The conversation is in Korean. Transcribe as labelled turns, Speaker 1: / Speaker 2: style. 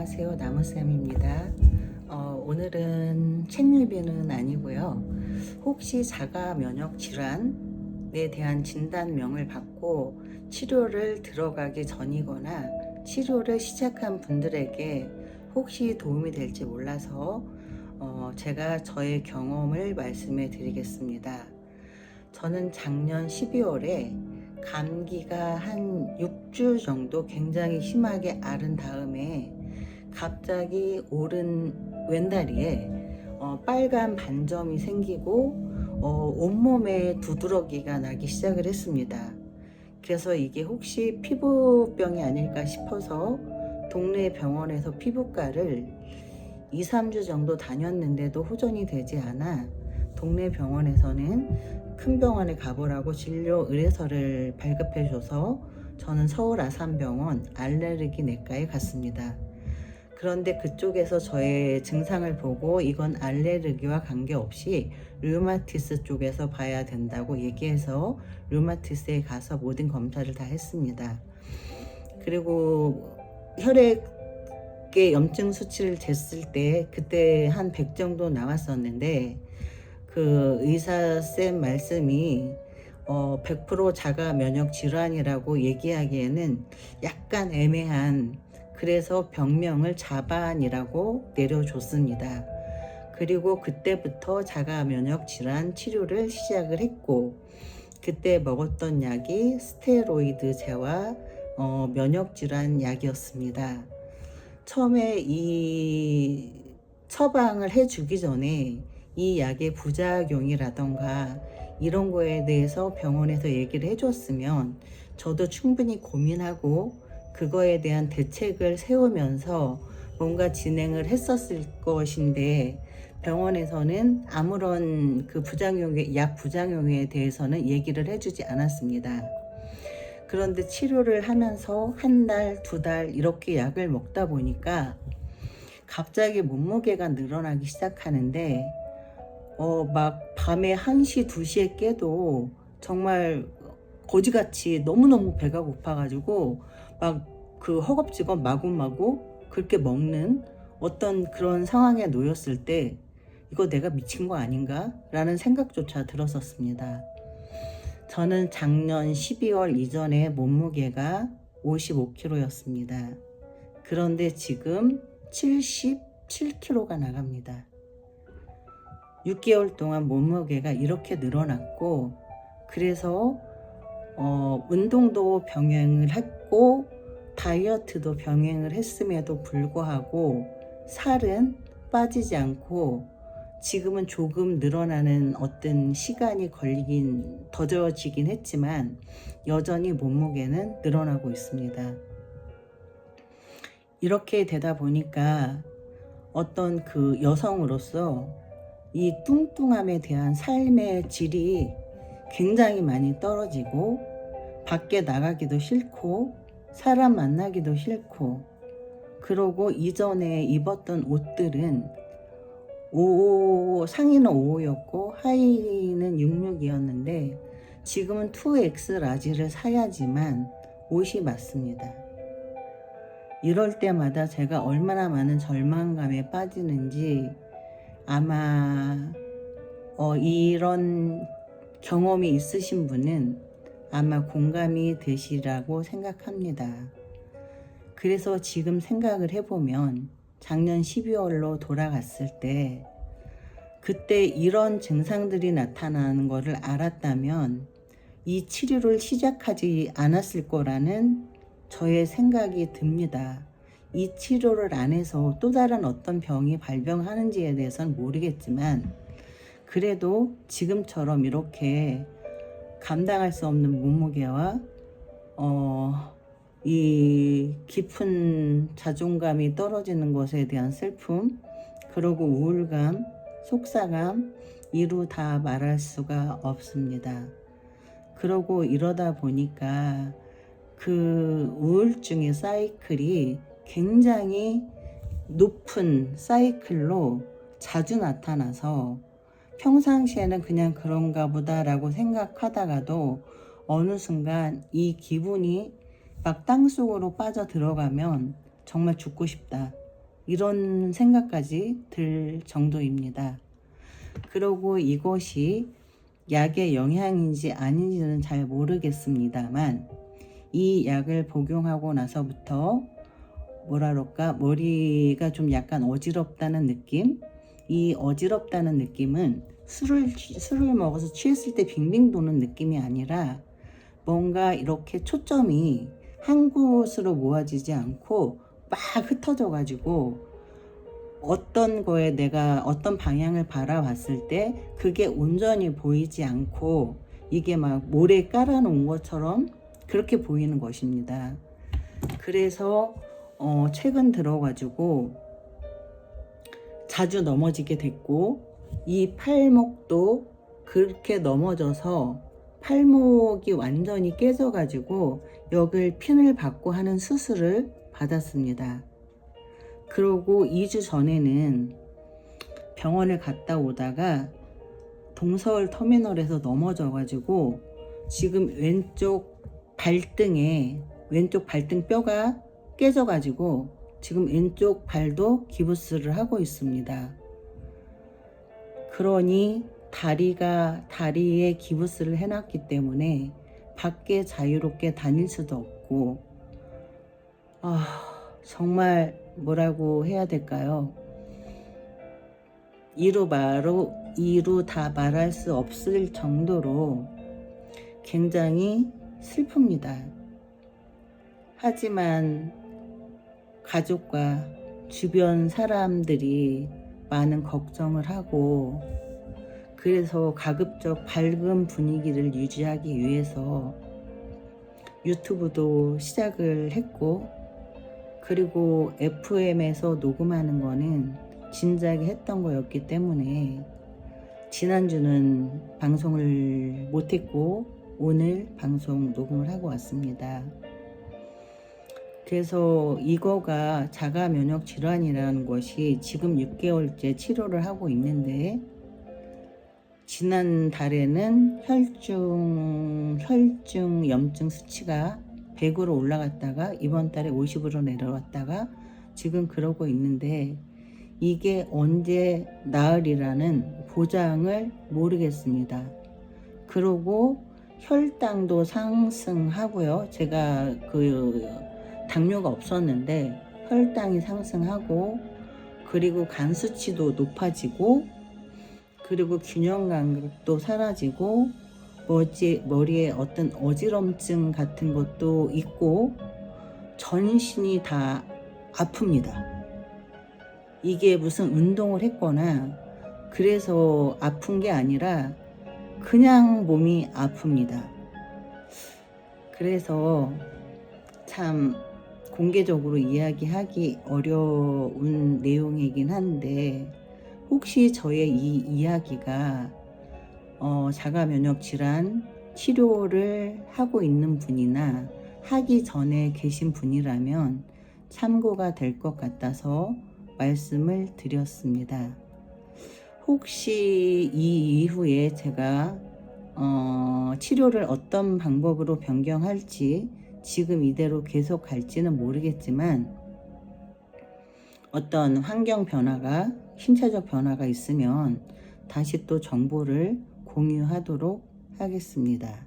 Speaker 1: 안녕하세요. 나무쌤입니다. 오늘은 책 리뷰는 아니고요. 혹시 자가 면역 질환에 대한 진단명을 받고 치료를 들어가기 전이거나 치료를 시작한 분들에게 혹시 도움이 될지 몰라서 제가 저의 경험을 말씀해 드리겠습니다. 저는 작년 12월에 감기가 한 6주 정도 굉장히 심하게 앓은 다음에 갑자기 오른 왼다리에 빨간 반점이 생기고 온몸에 두드러기가 나기 시작을 했습니다. 그래서 이게 혹시 피부병이 아닐까 싶어서 동네 병원에서 피부과를 2, 3주 정도 다녔는데도 호전이 되지 않아 동네 병원에서는 큰 병원에 가보라고 진료 의뢰서를 발급해 줘서 저는 서울 아산병원 알레르기 내과에 갔습니다. 그런데 그쪽에서 저의 증상을 보고 이건 알레르기와 관계없이 류마티스 쪽에서 봐야 된다고 얘기해서 류마티스에 가서 모든 검사를 다 했습니다. 그리고 혈액의 염증 수치를 쟀을 때 그때 한 100 정도 나왔었는데 그 의사쌤 말씀이 100% 자가 면역 질환이라고 얘기하기에는 약간 애매한, 그래서 병명을 자반이라고 내려줬습니다. 그리고 그때부터 자가 면역 질환 치료를 시작을 했고, 그때 먹었던 약이 스테로이드제와 면역 질환 약이었습니다. 처음에 이 처방을 해주기 전에 이 약의 부작용이라던가 이런 거에 대해서 병원에서 얘기를 해줬으면 저도 충분히 고민하고 그거에 대한 대책을 세우면서 뭔가 진행을 했었을 것인데, 병원에서는 아무런 그 약 부작용에 대해서는 얘기를 해주지 않았습니다. 그런데 치료를 하면서 한 달, 두 달 이렇게 약을 먹다 보니까 갑자기 몸무게가 늘어나기 시작하는데 막 밤에 1시, 2시에 깨도 정말 거지같이 너무너무 배가 고파가지고 막 그 허겁지겁 마구마구 그렇게 먹는 어떤 그런 상황에 놓였을 때 이거 내가 미친 거 아닌가? 라는 생각조차 들었었습니다. 저는 작년 12월 이전에 몸무게가 55kg였습니다. 그런데 지금 77kg가 나갑니다. 6개월 동안 몸무게가 이렇게 늘어났고, 그래서 운동도 병행을 했고 다이어트도 병행을 했음에도 불구하고 살은 빠지지 않고 지금은 조금 늘어나는 어떤 시간이 더뎌지긴 했지만 여전히 몸무게는 늘어나고 있습니다. 이렇게 되다 보니까 어떤 그 여성으로서 이 뚱뚱함에 대한 삶의 질이 굉장히 많이 떨어지고 밖에 나가기도 싫고 사람 만나기도 싫고, 그러고 이전에 입었던 옷들은 상의는 55였고 하의는 66이었는데 지금은 2X 라지를 사야지만 옷이 맞습니다. 이럴 때마다 제가 얼마나 많은 절망감에 빠지는지 아마 이런 경험이 있으신 분은 아마 공감이 되시라고 생각합니다. 그래서 지금 생각을 해보면 작년 12월로 돌아갔을 때 그때 이런 증상들이 나타나는 것을 알았다면 이 치료를 시작하지 않았을 거라는 저의 생각이 듭니다. 이 치료를 안 해서 또 다른 어떤 병이 발병하는지에 대해서는 모르겠지만 그래도 지금처럼 이렇게 감당할 수 없는 몸무게와 이 깊은 자존감이 떨어지는 것에 대한 슬픔, 그리고 우울감, 속상함, 이루 다 말할 수가 없습니다. 그러고 이러다 보니까 그 우울증의 사이클이 굉장히 높은 사이클로 자주 나타나서 평상시에는 그냥 그런가 보다라고 생각하다가도 어느 순간 이 기분이 막 땅속으로 빠져 들어가면 정말 죽고 싶다, 이런 생각까지 들 정도입니다. 그리고 이것이 약의 영향인지 아닌지는 잘 모르겠습니다만 이 약을 복용하고 나서부터 뭐라 그럴까, 머리가 좀 약간 어지럽다는 느낌? 이 어지럽다는 느낌은 술을 먹어서 취했을 때 빙빙 도는 느낌이 아니라 뭔가 이렇게 초점이 한 곳으로 모아지지 않고 막 흩어져 가지고 어떤 거에 내가 어떤 방향을 바라봤을 때 그게 온전히 보이지 않고 이게 막 모래에 깔아놓은 것처럼 그렇게 보이는 것입니다. 그래서 최근 들어가지고 자주 넘어지게 됐고 이 팔목도 그렇게 넘어져서 팔목이 완전히 깨져가지고 여길 핀을 받고 하는 수술을 받았습니다. 그러고 2주 전에는 병원을 갔다 오다가 동서울 터미널에서 넘어져가지고 지금 왼쪽 발등 뼈가 깨져가지고 지금 왼쪽 발도 기부스를 하고 있습니다. 그러니 다리에 기부스를 해놨기 때문에 밖에 자유롭게 다닐 수도 없고, 정말 뭐라고 해야 될까요? 이루 다 말할 수 없을 정도로 굉장히 슬픕니다. 하지만 가족과 주변 사람들이 많은 걱정을 하고, 그래서 가급적 밝은 분위기를 유지하기 위해서 유튜브도 시작을 했고, 그리고 FM에서 녹음하는 거는 진작에 했던 거였기 때문에 지난주는 방송을 못했고 오늘 방송 녹음을 하고 왔습니다. 그래서 이거가 자가 면역 질환이라는 것이 지금 6개월째 치료를 하고 있는데, 지난 달에는 혈중 염증 수치가 100으로 올라갔다가 이번 달에 50으로 내려왔다가 지금 그러고 있는데, 이게 언제 나으리라는 보장을 모르겠습니다. 그리고 혈당도 상승하고요. 제가 당뇨가 없었는데 혈당이 상승하고, 그리고 간 수치도 높아지고, 그리고 균형 감각도 사라지고, 머리에 어떤 어지럼증 같은 것도 있고, 전신이 다 아픕니다. 이게 무슨 운동을 했거나 그래서 아픈 게 아니라 그냥 몸이 아픕니다. 그래서 참 공개적으로 이야기하기 어려운 내용이긴 한데, 혹시 저의 이 이야기가 자가 면역 질환 치료를 하고 있는 분이나 하기 전에 계신 분이라면 참고가 될 것 같아서 말씀을 드렸습니다. 혹시 이 이후에 제가 치료를 어떤 방법으로 변경할지, 지금 이대로 계속 갈지는 모르겠지만 어떤 환경 변화가, 신체적 변화가 있으면 다시 또 정보를 공유하도록 하겠습니다.